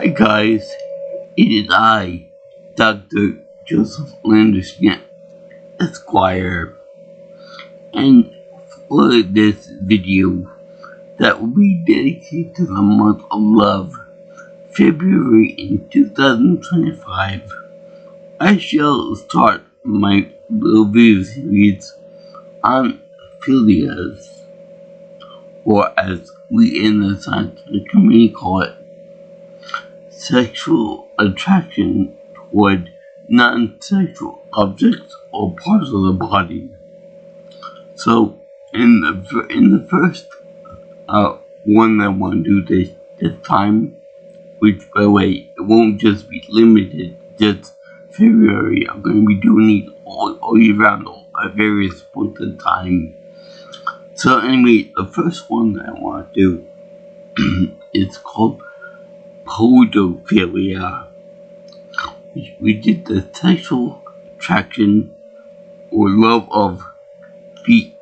Hi guys, it is I, Dr. Joseph Landersmith, Esquire, and for this video that will be dedicated to the month of love, February in 2025, I shall start my little video series on philias, or as we in the scientific community call it, sexual attraction toward non-sexual objects or parts of the body. So, in the first one that I want to do this time, which by the way, it won't just be limited just February. I'm going to be doing it all year round at various points in time. So anyway, the first one that I want to do is called Podophilia, which is the sexual attraction or love of feet,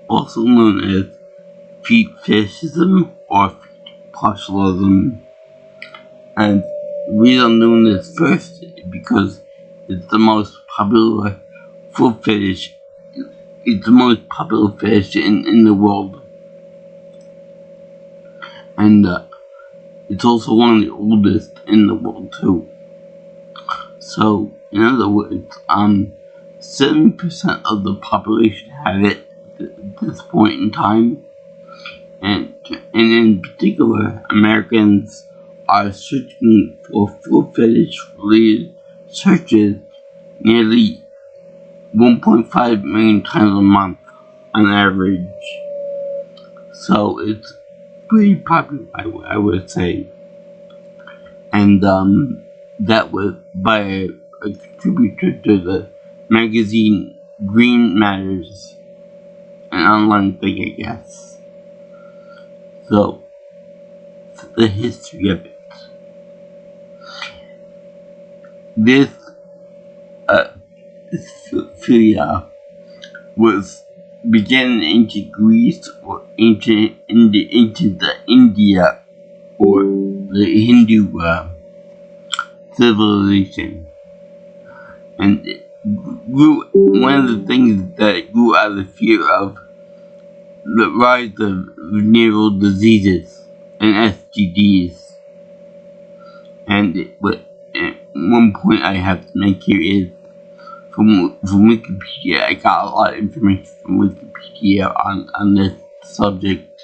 also known as feet fetishism or feet partialism. And the reason I'm doing this first is because it's the most popular foot fetish. It's the most popular fetish in the world, and it's also one of the oldest in the world too. So, in other words, 7% of the population have it at this point in time, and in particular, Americans are searching for foot fetish related searches nearly 1.5 million times a month on average. So it's pretty popular, I would say. And that was by a contributor to the magazine Green Matters, an online thing, I guess. So, the history of it. This philia began in ancient Greece or ancient India or the Hindu civilization, and it grew. One of the things that it grew out of the fear of the rise of venereal diseases and STDs. And at one point I have to make here is from Wikipedia. I got a lot of information from Wikipedia on this subject.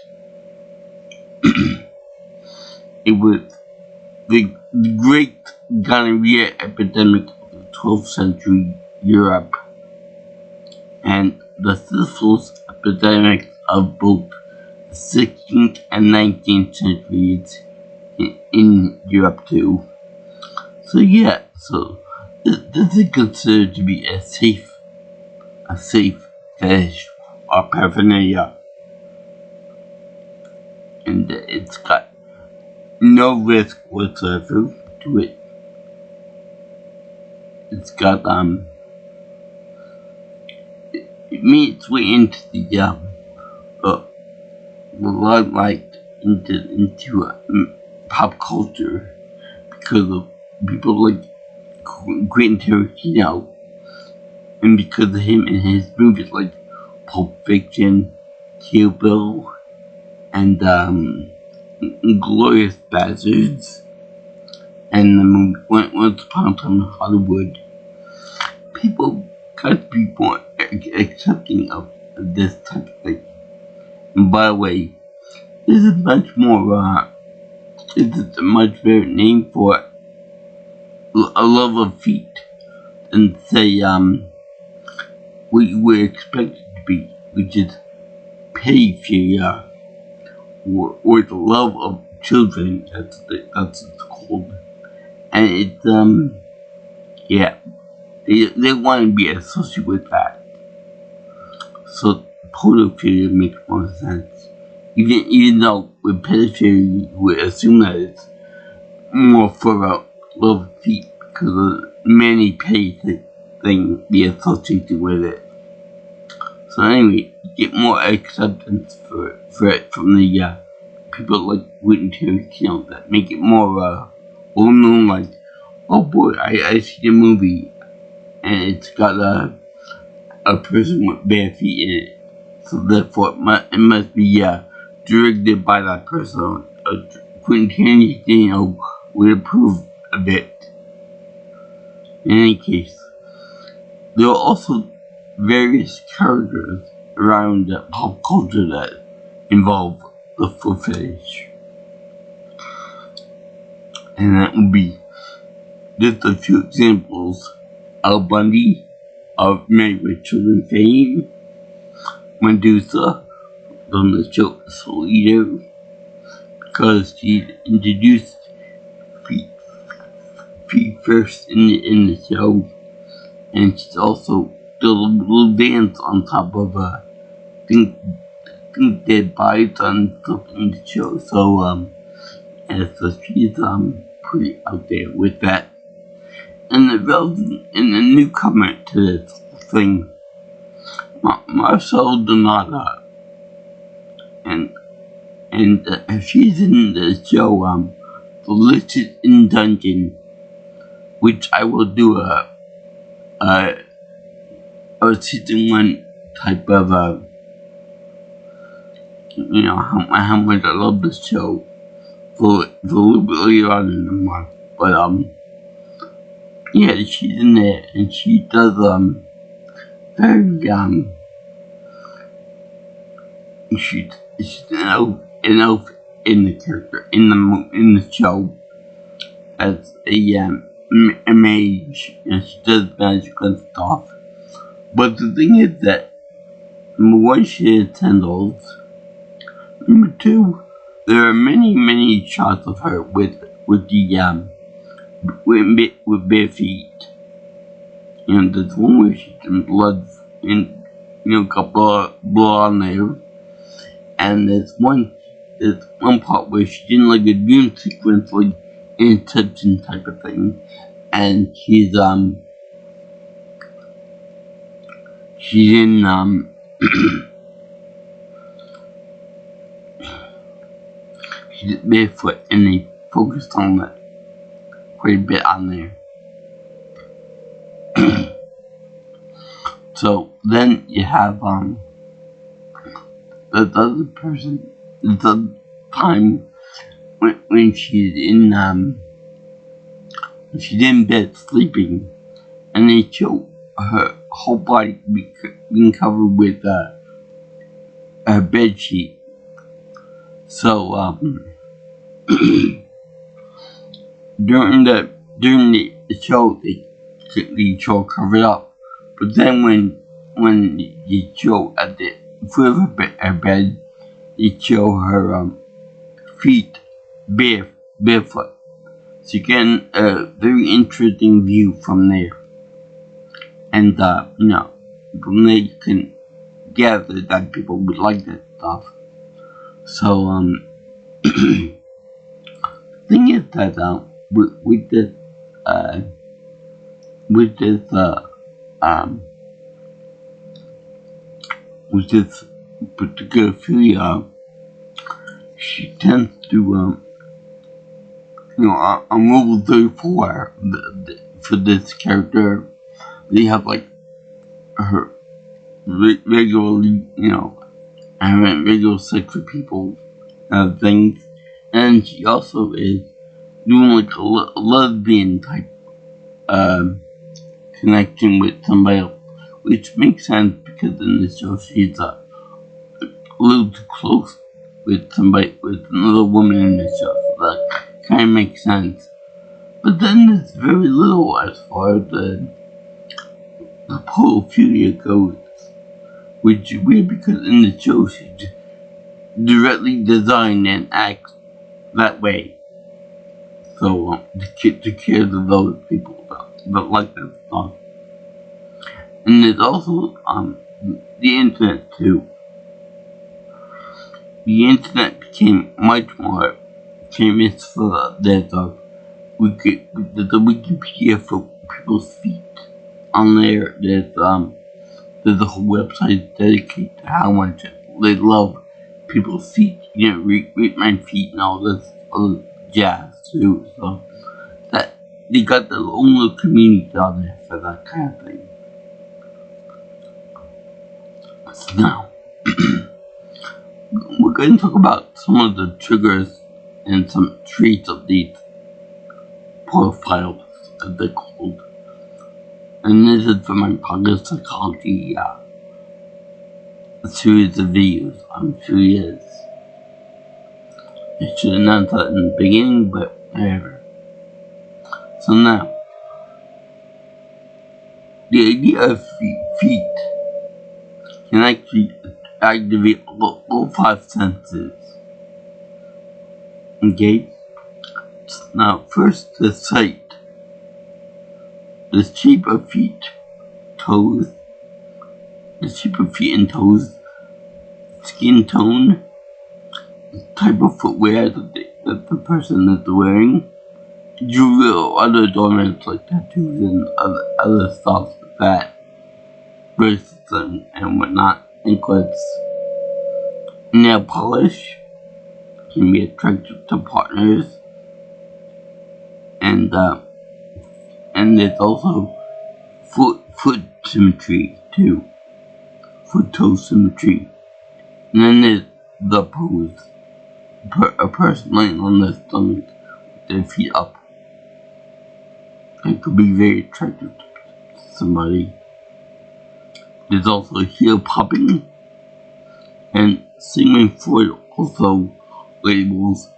It was the great gonorrhea epidemic of the 12th century Europe, and the syphilis epidemic of both the 16th and 19th centuries in Europe too. So yeah, so this is considered to be a safe fetish or paraphernalia, and it's got no risk whatsoever to it. It's got it made its way into the limelight into pop culture because of people like Quentin Tarantino, and because of him and his movies like Pulp Fiction, Kill Bill, and Glorious Bastards, and the movie Once Upon a Time in Hollywood. People got to be more accepting of this type of thing. And by the way, this is much more, this is a much better name for a love of feet than say, we were expected to be, which is pedophilia, or the love of children, that's what it's called. And it's, yeah, they want to be associated with that. So pedophilia makes more sense. Even though with pedophilia you would assume that it's more for a love of feet because of many petty things be associated with it. So anyway, get more acceptance for it from the people like Quentin Tarantino that make it more well known. Like, oh boy, I see the movie and it's got a person with bare feet in it, so therefore it must be directed by that person. Quentin Tarantino would approve of it. In any case, there are also various characters around pop culture that involve the foot fetish. And that would be just a few examples. Al Bundy of Married with Children fame, Medusa from the show Solido, because she introduced feet first in the show, and she's also did a little dance on top of think dead bodies and stuff in the show. So and so she's pretty out there with that. And the newcomer to this thing, Marcel Donata, and she's in the show Delicious in Dungeon, which I will do a season 1 type of how much I love this show for a little bit later on in the month. But yeah, she's in there and she does very she's an elf in the character in the show as a mage, and she does magic and stuff. But the thing is that number one, she has tendrils. Number two, there are many shots of her with the with bare feet. And there's one where she's in blood and got blood on there. And there's one part where she's in like a dream sequence, like Inception type of thing, and she's in she's barefoot, and they focused on that quite a bit on there. So then you have the other person, the time when she's in bed sleeping, and they show her whole body being covered with a bed sheet. So during the show, they show covered up, but then when you show at the foot of her bed, they show her feet barefoot. So you get a very interesting view from there, and from there you can gather that people would like that stuff. So thing is that with this particular Philia, she tends to on level 34 for this character, they have like her regularly having regular sex with people and things, and she also is doing like a lesbian type connection with somebody else, which makes sense because in the show she's a little too close with another woman in the show, so that kind of makes sense. But then there's very little as far as the Podophilia goes, which is weird because in the show she's directly designed and acts that way. So to care to those people that like that stuff. And there's also the internet too. The internet became much more famous for the Wikipedia for people's feet. On there, there's a whole website dedicated to how much they love people's feet, read my feet and all this other jazz too. So that they got their own little community out there for that kind of thing. So now we're going to talk about some of the triggers and some traits of these pedophiles, as they're called. And this is for my Positive Psychology series of videos on 2 years. I should have announced that in the beginning, but whatever. So now, the idea of feet can actually activate all 5 senses. Okay? Now, first, the sight. The shape of feet, toes, skin tone, the type of footwear that the person is wearing, jewelry or other adornments like tattoos and other stuff like that, bracelets and whatnot, anklets, nail polish can be attractive to partners, and there's also foot symmetry too. Foot-toe symmetry. And then there's the pose. A person laying on their stomach with their feet up. It could be very attractive to somebody. There's also heel popping. And Sigmund Freud also labels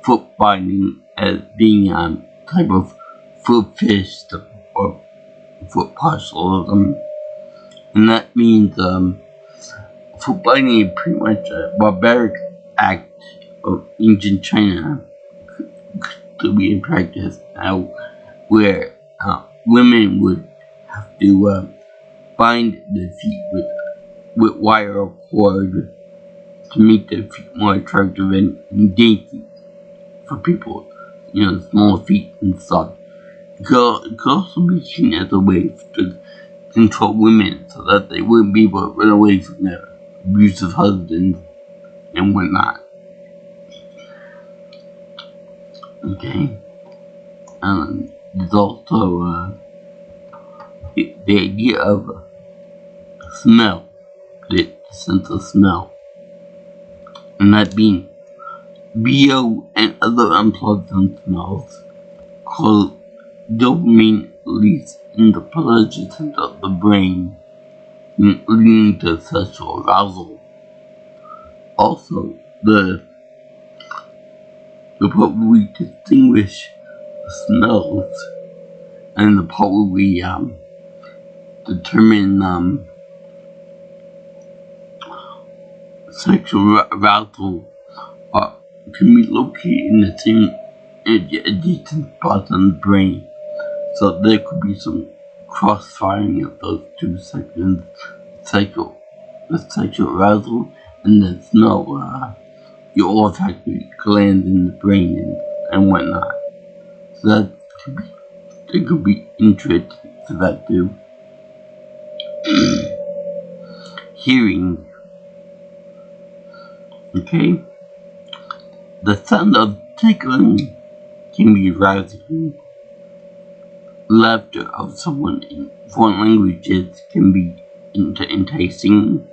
foot binding as being a type of foot fetish or foot partialism. And that means foot binding is pretty much a barbaric act of ancient China to be in practice now, where women would have to bind their feet with wire or cord to make their feet more attractive and dainty for people, small feet and stuff. It could also be seen as a way to control women so that they wouldn't be able to run away from their abusive husbands and whatnot. Okay? There's also the idea of smell, the sense of smell, and that being BO and other unpleasant smells called dopamine release in the pleasure center of the brain, leading to sexual arousal. Also, the part where we distinguish the smells and the part where we determine sexual arousal can be located in the same adjacent spots on the brain. So there could be some cross-firing of those two sections, the sexual arousal and the smell, your olfactory glands in the brain and whatnot. So that could be interesting for that too. Hearing. Okay? The sound of tickling can be arousing. Laughter of someone in foreign languages can be enticing.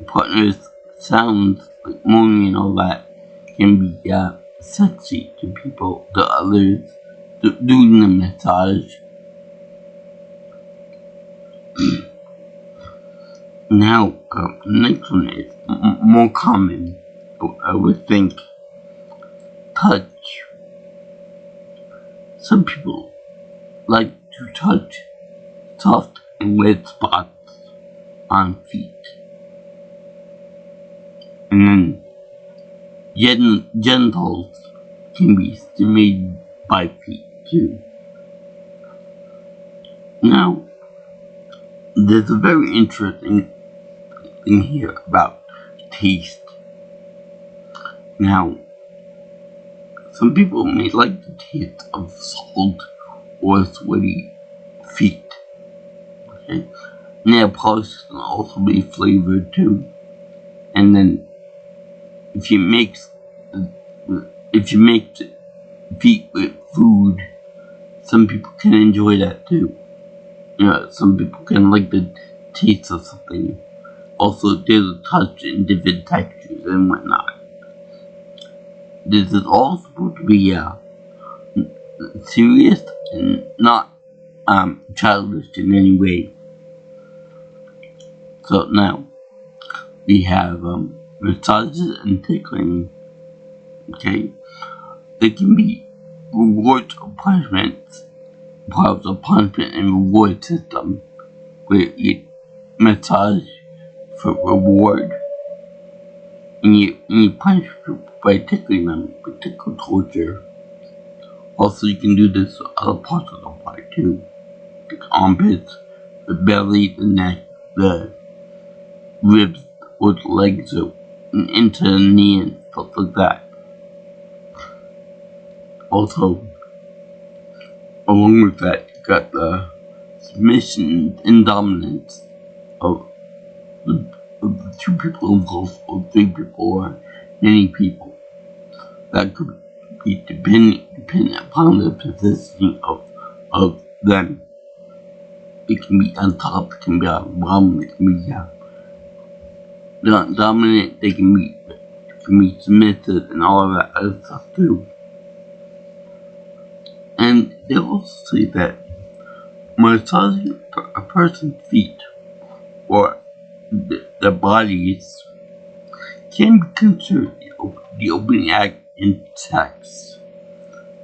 Partners' sounds like moaning and all that can be sexy to people, to others, doing the massage. Now, the next one is more common, I would think. Touch. Some people like to touch soft and wet spots on feet. And then genitals can be stimulated by feet too. Now, there's a very interesting thing here about taste. Now, some people may like the taste of salt or sweaty feet. Okay? Nail polish can also be flavored too. And then if you mix if you make feet with food, some people can enjoy that too. Some people can like the taste of something. Also, there's a touch in different textures and whatnot. This is all supposed to be serious and not childish in any way. So now we have massages and tickling. Okay, they can be rewards or punishments, part of the punishment and reward system, where you massage for reward and you punish people by tickling them with tickle torture. Also, you can do this with other parts of the body too, the armpits, the belly, the neck, the ribs, or the legs, or into the knee and stuff like that. Also, along with that, you got the submission and dominance of the 2 people involved, or 3 people, or many people. That could be dependent upon the positioning of them. It can be on top, it can be on the bottom, it can be dominant, they can be submissive, and all of that other stuff too. And they also say that massaging a person's feet or their bodies can be considered the opening act in sex,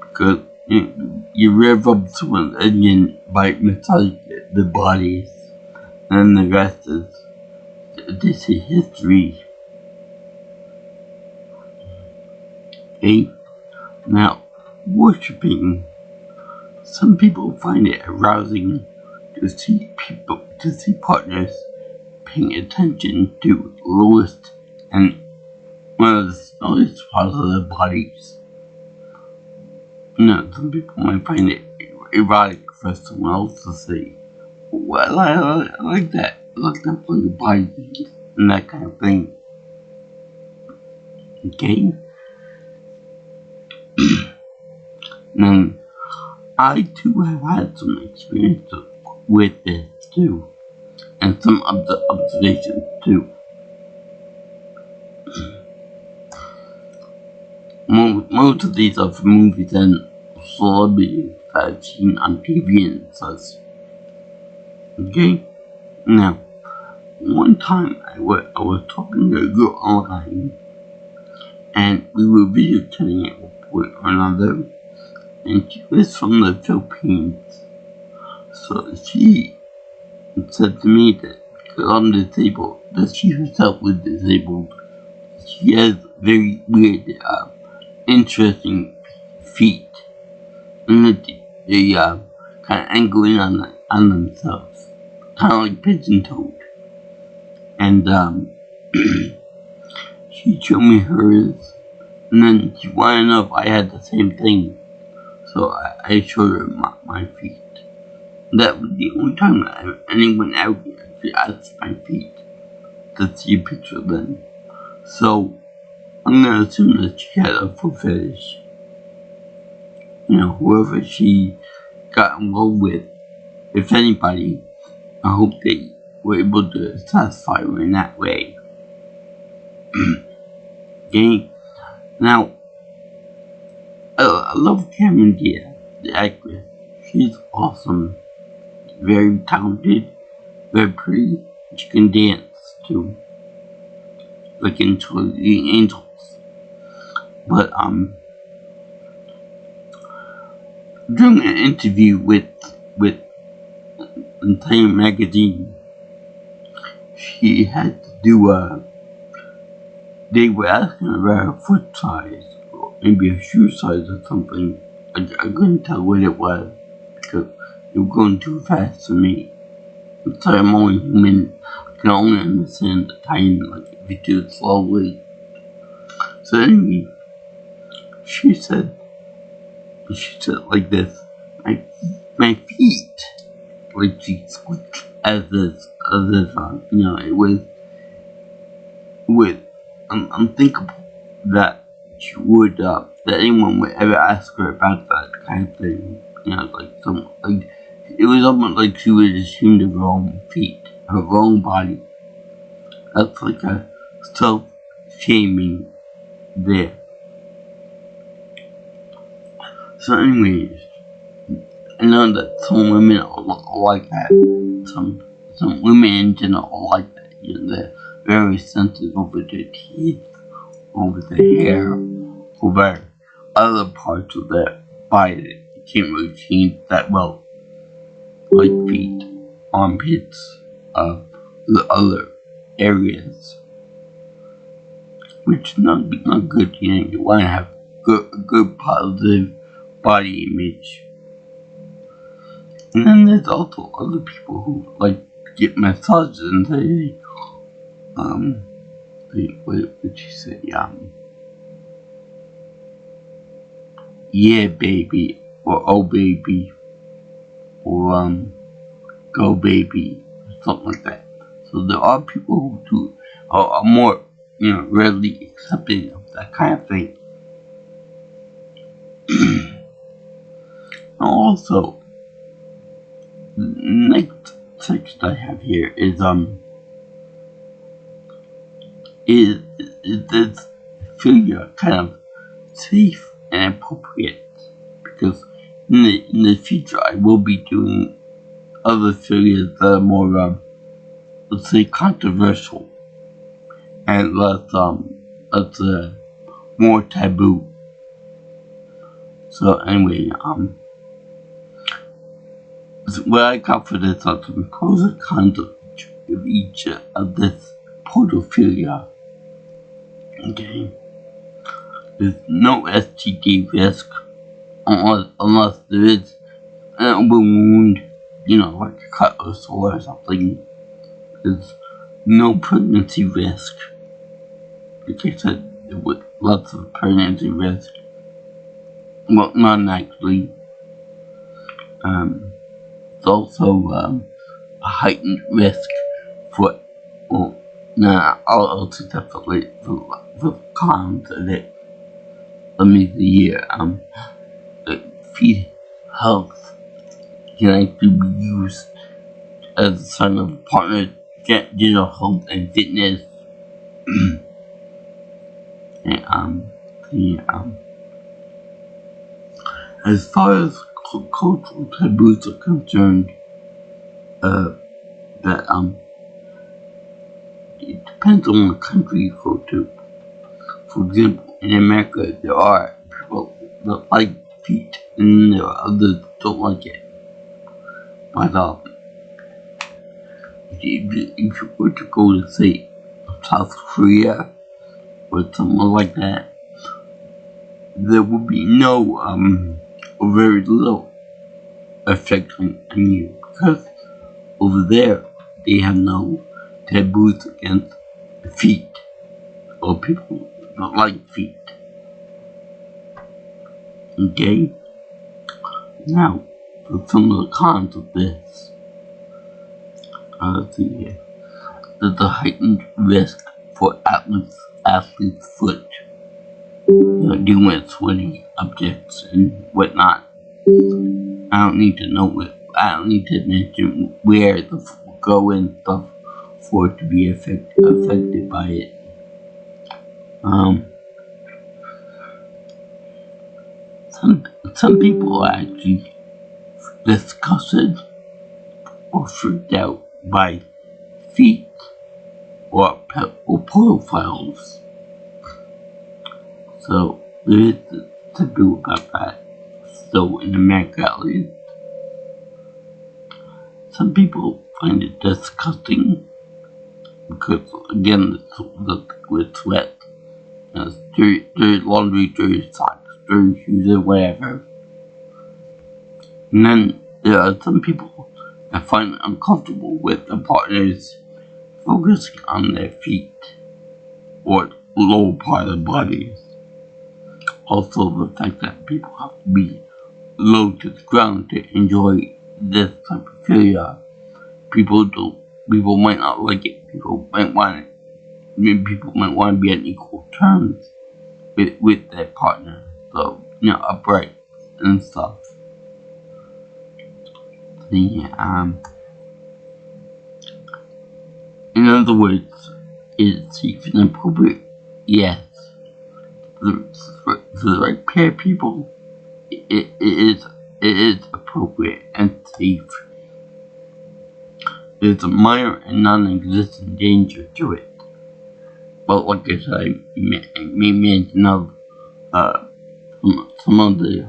because you rev up someone's engine by massaging the bodies, and the rest is this is history. Okay, now worshipping. Some people find it arousing to see partners paying attention to the lowest and one of the smallest parts of their bodies. Some people might find it erotic for someone else to say, well, I like that. I like that for your body and that kind of thing. Okay? Now, I too have had some experience with this too, and some observations too. Most of these are from movies and celebrities that I've seen on TV and such. Okay? Now, one time I was talking to a girl online, and we were video chatting at one point or another, and she was from the Philippines. So she said to me that because I'm disabled, that she herself was disabled. She has very weird, interesting feet, and that they kind of angle in on themselves, kind of like pigeon-toed. And she showed me hers, and then she wanted to know if I had the same thing. So I showed her my feet. That was the only time that anyone ever actually asked my feet to see a picture of them. So I'm gonna assume that she had a foot fetish. Whoever she got involved with, if anybody, I hope they were able to satisfy her in that way. Okay? Now, I love Cameron Diaz, the actress. She's awesome, very talented, very pretty. She can dance too, like in the Angels. But during an interview with Time magazine, she had to do they were asking about her foot size, or maybe her shoe size or something. I couldn't tell what it was, because it was going too fast for me. I'm sorry, I'm only human. I can only understand the time, like, if you do it slowly. So anyway, she said like this, my feet, like she squeaked as if it was unthinkable that she would that anyone would ever ask her about that kind of thing. You know, like it was almost like she was ashamed of her own feet, her own body. That's like a self-shaming there. So anyways, I know that some women are like that. Some women in general are like that. You know, they're very sensitive over their teeth, over their hair, over other parts of their body that can't really change that well, like feet, armpits, the other areas, which is not good. You know, you want to have good positive body image. And then there's also other people who like get massages and say, what did she say? Yeah, baby, or oh, baby, or go, baby, something like that. So there are people who are more, you know, readily accepting of that kind of thing. Also, the next text I have here is this figure kind of safe and appropriate, because in the future I will be doing other figures that are more let's say controversial and less more taboo. So anyway, what I got for this are some pros and cons of each of this podophilia. Okay, there's no STD risk unless there is an open wound, you know, like a cut or sore or something. There's no pregnancy risk. Like I said, with lots of pregnancy risk. Well, not actually. It's also a heightened risk for, well, I'll take that for later, for cons of it. Let me see here. Feet health can actually be used as a sign of a partner's general health and fitness. And as far as cultural taboos are concerned, that it depends on the country you go to. For example, in America, there are people that like feet, and there are others that don't like it. But if you were to go to, say, South Korea or somewhere like that, there would be no or very little effect on you, because over there they have no taboos against feet or people that like feet. Okay? Now, for some of the cons of this, let's see here. There's a heightened risk for athlete's foot. You know, dealing with sweaty objects and whatnot. I don't need to mention where the foot will go and stuff for it to be affected by it. Some people are actually disgusted or freaked out by feet or pedophiles. So there is to do about that. So in America at least, some people find it disgusting because, again, with sweat, dirty laundry, dirty socks, dirty shoes, or whatever. And then there are some people that find it uncomfortable with their partners focusing on their feet or lower part of their bodies. Also, the fact that people have to be low to the ground to enjoy this type of failure. People might not like it. People might want to be on equal terms. with their partner. So, upright and stuff. Yeah, in other words, is it safe and appropriate? Yes. For the right pair of people, it is appropriate and safe. There's a minor and non-existent danger to it. But like I said, I may mention of some of the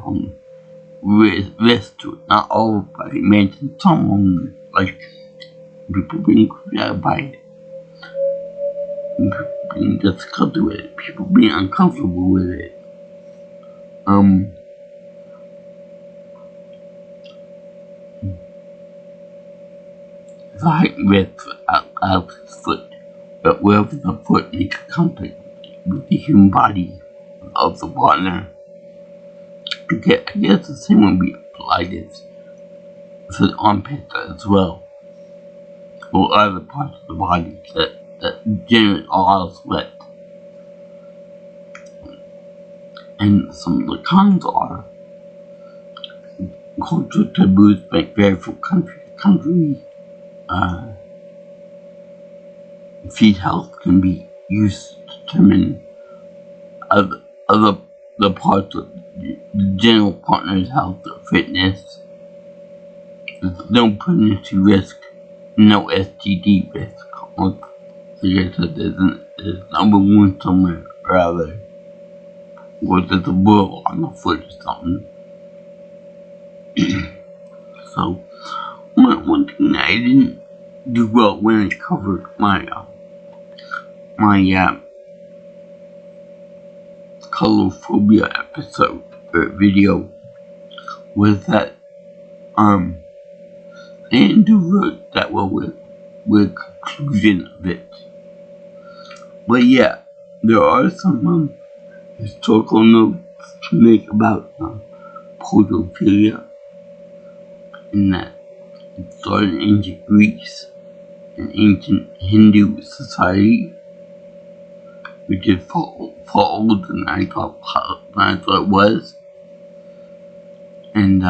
risks to it. Not all, but I mentioned some, like people being creeped out by it, people being disgusted with it, people being uncomfortable with it. The height risk out his foot, but wherever the foot makes contact with the human body of the partner, I guess the same would be applied to the armpit as well, or other parts of the body that generate a lot of sweat. And some of the cons are cultural taboos may vary from country to country. Feet health can be used to determine other the parts of the general partner's health or fitness. There's no pregnancy risk, no STD risk. Like I said, there's number one somewhere or other, or there's a burl on the foot or something. So, one thing that I didn't do well when I covered my Podophilia episode or video was that I didn't do that well with conclusion of it. But yeah, there are some historical notes to make about Podophilia, in that it started in ancient Greece and ancient Hindu society, which is far older than I thought it was. And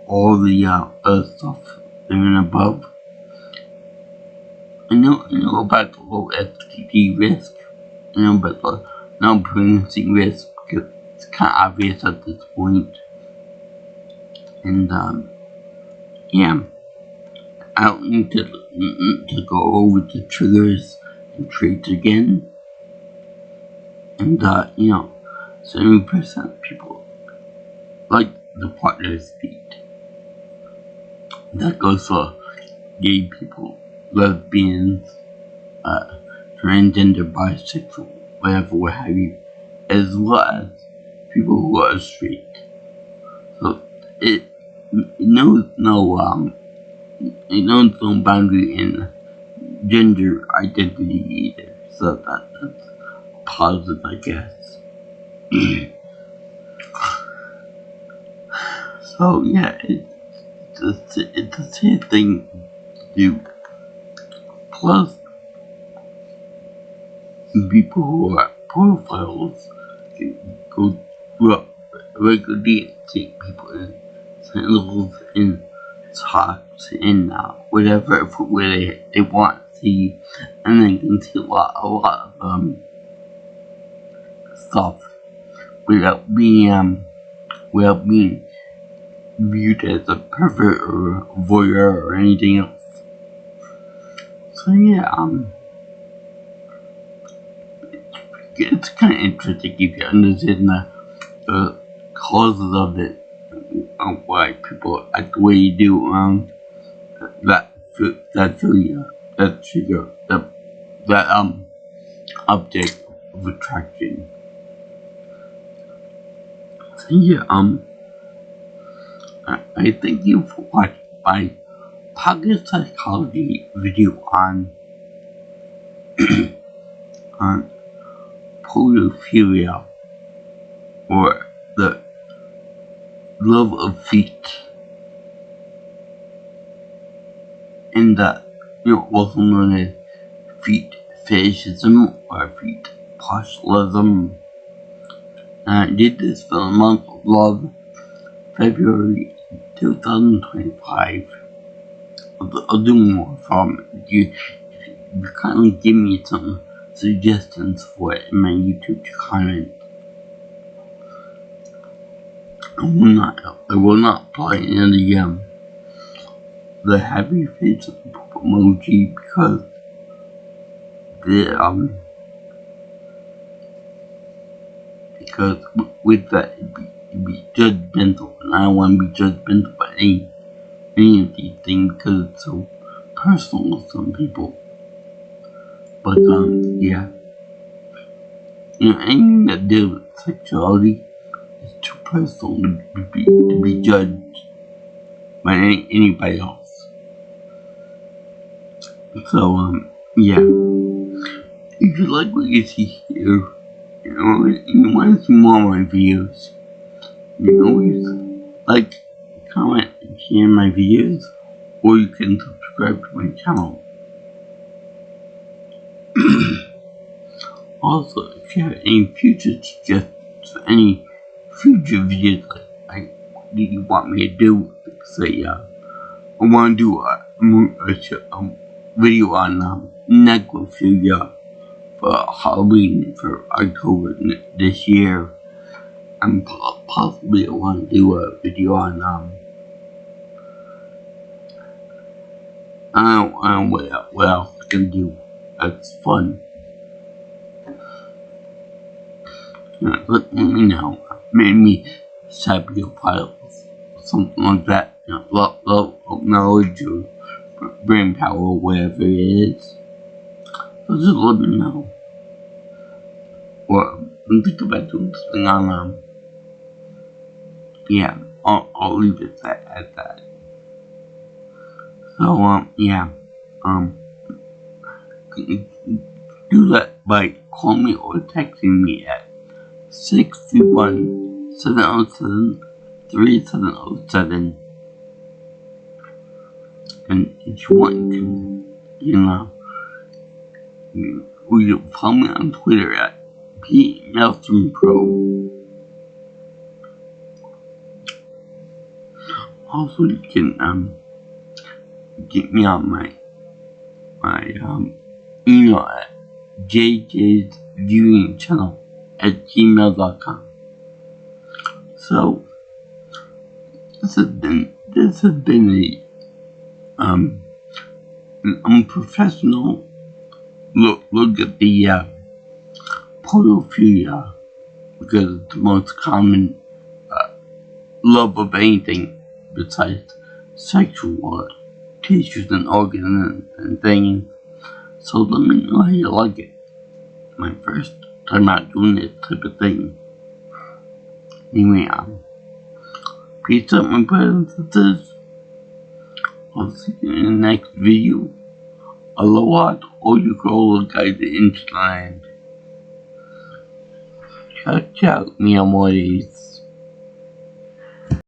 all the other stuff there and above. I know about the low STD risk. I know about the non-pregnancy risk, because it's kind of obvious at this point. And yeah, I don't need to go over the triggers and traits again. And 70% of people like the partner's feet. That goes for gay people, lesbians, transgender, bisexual, whatever, what have you, as well as people who are straight. So it knows no boundary in gender identity either. So that's positive, I guess. So yeah, it's a sad thing to do. Plus, people who are pedophiles go through regularly and take people in sandals and socks and whatever footwear they want to see, and they can see a lot of stuff without being viewed as a pervert or voyeur or anything else. So yeah, it's kind of interesting if you understand the causes of it, why people act the way you do, that trigger, that object of attraction. So yeah, I thank you for watching my pocket psychology video on on Podophilia, or the love of feet, and that also known as feet fetishism or feet partialism. I did this for the month of love, February 2025. I'll do more from you. You kindly give me some suggestions for it in my YouTube comment. I will not apply any the happy face emoji because with that it'd be judgmental, and I don't want to be judgmental by any of these things because it's so personal to some people. But yeah, anything that deals with sexuality is too personal to be judged by anybody else. So yeah, if you like what you see here, and you want to see more of my videos, you can always like, comment, and share my videos, or you can subscribe to my channel. Also, if you have any future suggestions for any future videos like what do you want me to do, say I want to do a video on necrophilia for Halloween for October this year, and possibly I want to do a video on I don't know what else I can do that's fun. Let me know. Maybe Sabio files, something like that. Love of knowledge or brain power, or whatever it is. So just let me know. Or think about doing something on yeah, I'll leave it at that. So yeah, do that by calling me or texting me at 631-707-3707. And if you want, you can follow me on Twitter at PNelsonPro. Also, you can get me on my email at jjsviewingchannel@gmail.com. So this has been an unprofessional look at the Podophilia, because it's the most common love of anything besides sexual tissues and organs and things. So let me know how you like it. My first time out doing this type of thing. Anyway, peace out, my brothers and sisters. I'll see you in the next video. Aloha to all you girls guys in Interland. Ciao, ciao, mi amores.